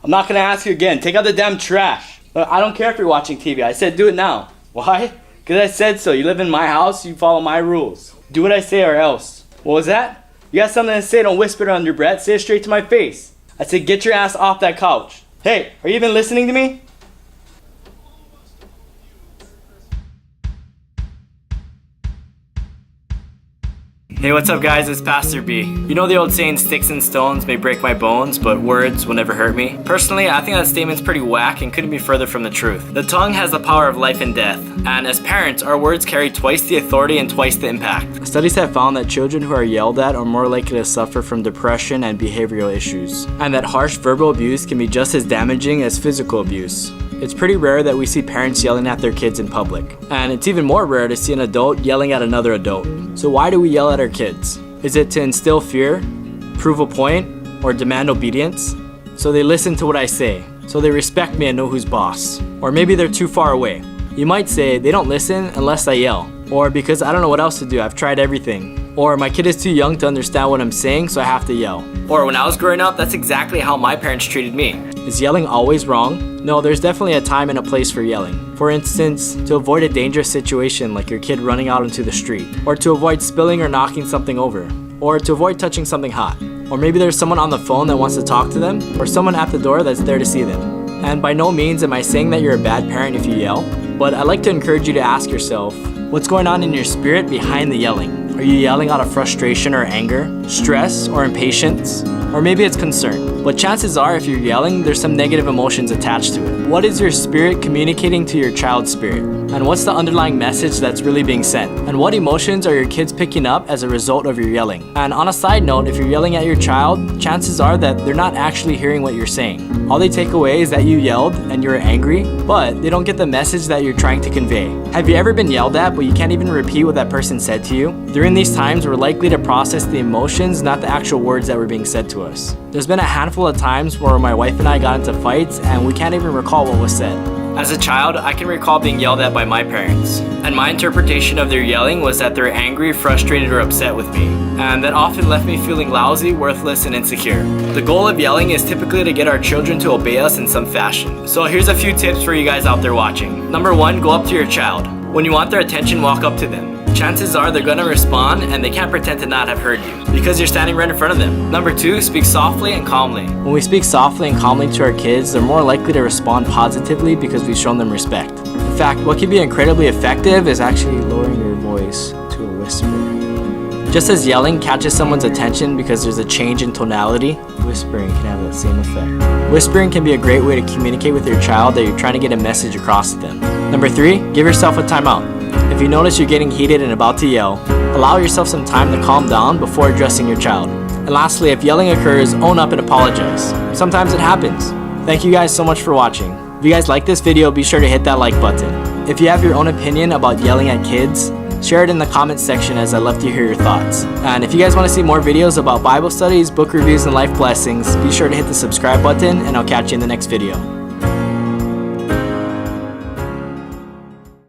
I'm not gonna ask you again. Take out the damn trash. Look, I don't care if you're watching TV. I said do it now. Why? Because I said so. You live in my house, you follow my rules. Do what I say or else. What was that? You got something to say, don't whisper it under your breath. Say it straight to my face. I said get your ass off that couch. Hey, are you even listening to me? Hey, what's up guys, it's Pastor B. You know the old saying, sticks and stones may break my bones, but words will never hurt me? Personally, I think that statement's pretty whack and couldn't be further from the truth. The tongue has the power of life and death, and as parents, our words carry twice the authority and twice the impact. Studies have found that children who are yelled at are more likely to suffer from depression and behavioral issues, and that harsh verbal abuse can be just as damaging as physical abuse. It's pretty rare that we see parents yelling at their kids in public, and it's even more rare to see an adult yelling at another adult. So why do we yell at our kids? Is it to instill fear, prove a point, or demand obedience? So they listen to what I say, so they respect me and know who's boss. Or maybe they're too far away. You might say they don't listen unless I yell, or because I don't know what else to do, I've tried everything. Or my kid is too young to understand what I'm saying, so I have to yell. Or when I was growing up, that's exactly how my parents treated me. Is yelling always wrong? No, there's definitely a time and a place for yelling. For instance, to avoid a dangerous situation like your kid running out into the street, or to avoid spilling or knocking something over, or to avoid touching something hot. Or maybe there's someone on the phone that wants to talk to them, or someone at the door that's there to see them. And by no means am I saying that you're a bad parent if you yell, but I'd like to encourage you to ask yourself, what's going on in your spirit behind the yelling? Are you yelling out of frustration or anger, stress or impatience? Or maybe it's concern. But chances are if you're yelling, there's some negative emotions attached to it. What is your spirit communicating to your child's spirit? And what's the underlying message that's really being sent? And what emotions are your kids picking up as a result of your yelling? And on a side note, if you're yelling at your child, chances are that they're not actually hearing what you're saying. All they take away is that you yelled and you're angry, but they don't get the message that you're trying to convey. Have you ever been yelled at, but you can't even repeat what that person said to you? During these times, we're likely to process the emotions, not the actual words that were being said to us. There's been a handful of times where my wife and I got into fights and we can't even recall what was said. As a child, I can recall being yelled at by my parents, and my interpretation of their yelling was that they're angry, frustrated, or upset with me, and that often left me feeling lousy, worthless, and insecure. The goal of yelling is typically to get our children to obey us in some fashion. So here's a few tips for you guys out there watching. Number 1, go up to your child. When you want their attention, walk up to them. Chances are they're gonna respond and they can't pretend to not have heard you because you're standing right in front of them. Number 2, speak softly and calmly. When we speak softly and calmly to our kids, they're more likely to respond positively because we've shown them respect. In fact, what can be incredibly effective is actually lowering your voice to a whisper. Just as yelling catches someone's attention because there's a change in tonality, whispering can have that same effect. Whispering can be a great way to communicate with your child that you're trying to get a message across to them. Number 3, give yourself a timeout. If you notice you're getting heated and about to yell, allow yourself some time to calm down before addressing your child. And lastly, if yelling occurs, own up and apologize. Sometimes it happens. Thank you guys so much for watching. If you guys like this video, be sure to hit that like button. If you have your own opinion about yelling at kids, share it in the comments section as I love to hear your thoughts. And if you guys want to see more videos about Bible studies, book reviews, and life blessings, be sure to hit the subscribe button and I'll catch you in the next video.